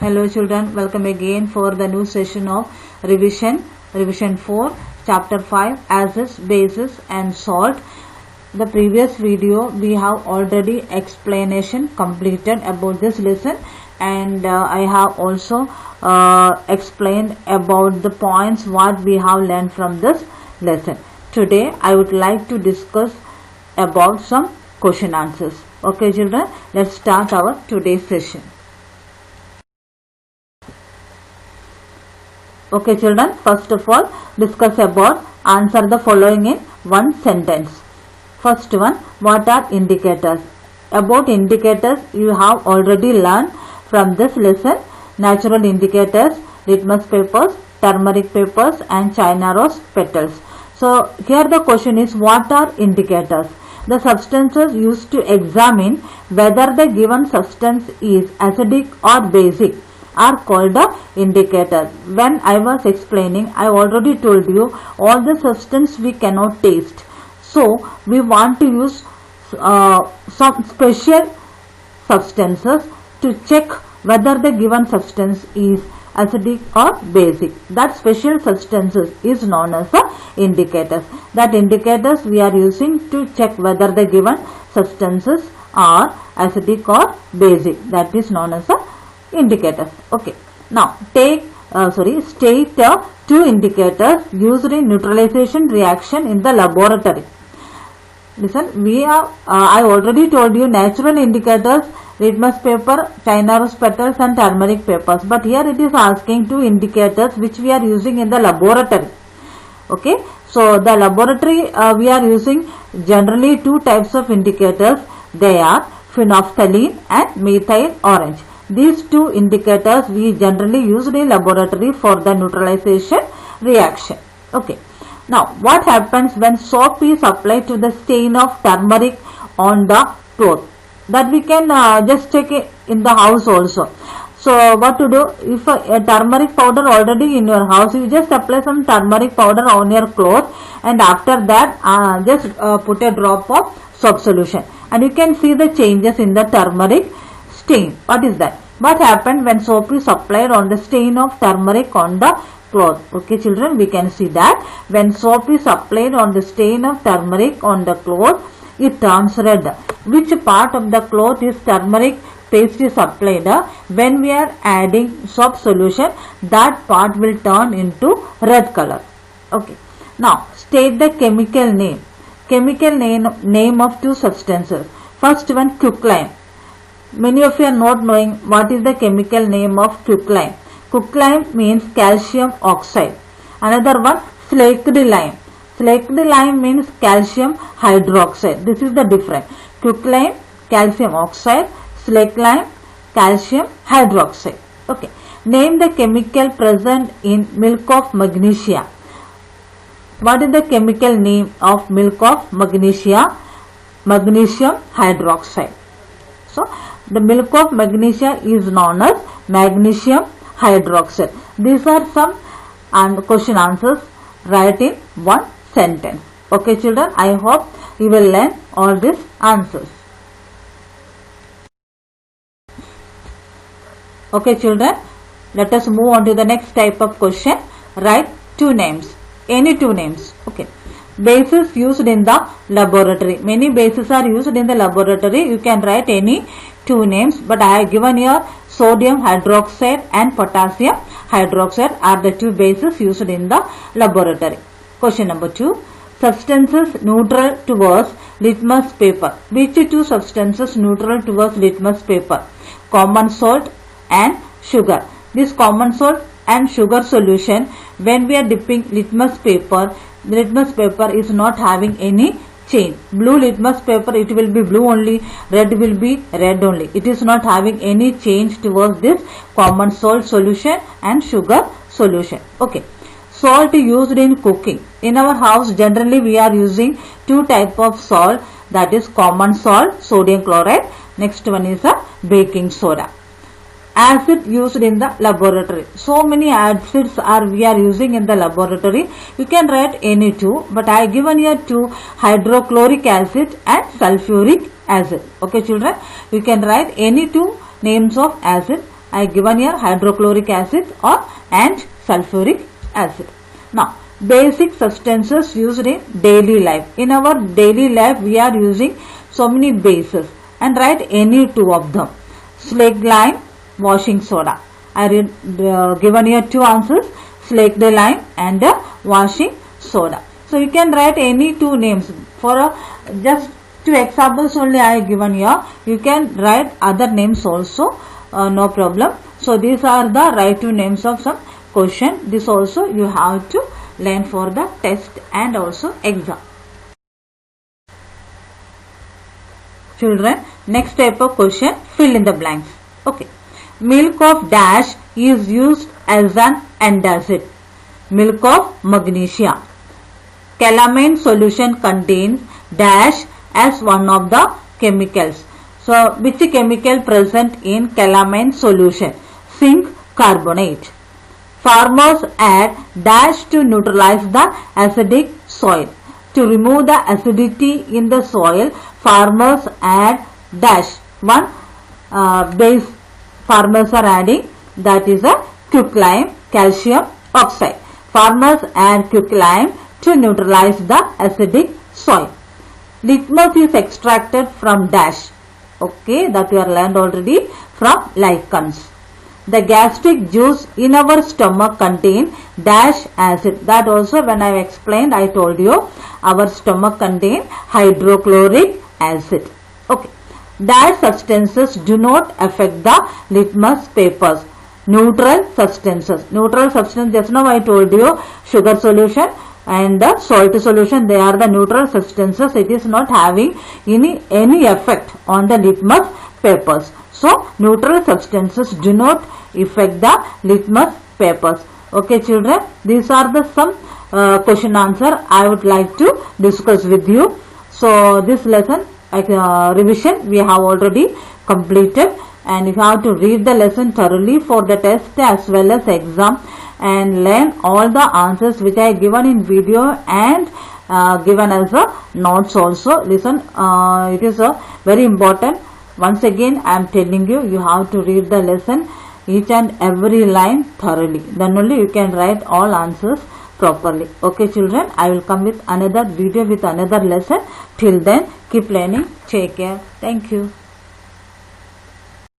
Hello children, welcome again for the new session of revision 4, chapter 5, acids, bases and salt. The previous video we have already explanation completed about this lesson, and I have also explained about the points what we have learned from this lesson. Today I would like to discuss about some question answers. Okay children, let's start our today's session. Okay children, first of all discuss about answer the following in one sentence. First one, what are indicators? About indicators you have already learned from this lesson. Natural indicators, litmus papers, turmeric papers and China rose petals. So here the question is, what are indicators? The substances used to examine whether the given substance is acidic or basic are called the indicators. When I was explaining, I already told you all the substance we cannot taste. So we want to use some special substances to check whether the given substance is acidic or basic. That special substances is known as the indicators. That indicators we are using to check whether the given substances are acidic or basic. That is known as the indicators. Okay. Now state two indicators used in neutralization reaction in the laboratory. Listen, we have I already told you natural indicators, litmus paper, China rose petals and turmeric papers. But here it is asking two indicators which we are using in the laboratory. Okay. So the laboratory we are using generally two types of indicators. They are phenolphthalein and methyl orange. These two indicators we generally use in laboratory for the neutralization reaction. Okay. Now, what happens when soap is applied to the stain of turmeric on the cloth? That we can just check it in the house also. So, what to do? If a turmeric powder already in your house, you just apply some turmeric powder on your cloth, and after that, just put a drop of soap solution, and you can see the changes in the turmeric stain. What is that? What happened when soap is applied on the stain of turmeric on the cloth? Okay children, we can see that when soap is applied on the stain of turmeric on the cloth, it turns red. Which part of the cloth is turmeric paste is applied? When we are adding soap solution, that part will turn into red color. Okay. Now state the chemical name. Chemical name of two substances. First one, quicklime. Many of you are not knowing what is the chemical name of quicklime. Quicklime means calcium oxide. Another one, flaked lime. Flaked lime means calcium hydroxide. This is the difference. Quicklime, calcium oxide. Flaked lime, calcium hydroxide. Okay. Name the chemical present in milk of magnesia. What is the chemical name of milk of magnesia? Magnesium hydroxide. So, the milk of magnesia is known as magnesium hydroxide. These are some question answers. Write in one sentence. Okay children, I hope you will learn all these answers. Okay children, let us move on to the next type of question. Write two names. Any two names. Okay. Bases used in the laboratory. Many bases are used in the laboratory. You can write any two names, but I have given here sodium hydroxide and potassium hydroxide are the two bases used in the laboratory. Question number 2. Substances neutral towards litmus paper. Which two substances neutral towards litmus paper? Common salt and sugar. This common salt and sugar solution, when we are dipping litmus paper, the litmus paper is not having any change. Blue litmus paper, it will be blue only, red will be red only. It is not having any change towards this common salt solution and sugar solution. Okay. Salt used in cooking. In our house generally we are using two type of salt, that is common salt, sodium chloride. Next one is a baking soda. Acid used in the laboratory. So many acids we are using in the laboratory. You can write any two, but I have given here two, hydrochloric acid and sulfuric acid. Okay children, you can write any two names of acid. I given here hydrochloric acid and sulfuric acid. Now, basic substances used in daily life. In our daily life, we are using so many bases, and write any two of them. Slaked lime, washing soda. I given here two answers, slaked lime and washing soda. So you can write any two names. For just two examples only I given here. You can write other names also, no problem. So these are the right two names of some question. This also you have to learn for the test and also exam. Children, next type of question, fill in the blanks. Okay. Milk of dash is used as an antacid. Milk of magnesia. Calamine solution contains dash as one of the chemicals. So, which chemical present in calamine solution? Zinc carbonate. Farmers add dash to neutralize the acidic soil. To remove the acidity in the soil, farmers add dash. One base farmers are adding, that is a quicklime calcium oxide. Farmers add quicklime to neutralize the acidic soil. Litmus is extracted from dash. Okay, that we are learned already, from lichens. The gastric juice in our stomach contain dash acid. That also when I explained, I told you our stomach contain hydrochloric acid. Okay. Dash substances do not affect the litmus papers. Neutral substances. Neutral substance, just now I told you, sugar solution and the salt solution, they are the neutral substances. It is not having any effect on the litmus papers. So, neutral substances do not affect the litmus papers. Okay, children, these are the some question answer I would like to discuss with you. So, this lesson revision we have already completed, and you have to read the lesson thoroughly for the test as well as exam, and learn all the answers which I given in video and given as a notes also. Listen, it is very important. Once again I am telling you, you have to read the lesson each and every line thoroughly. Then only you can write all answers properly. Okay, children, I will come with another video with another lesson. Till then, keep learning. Take care. Thank you.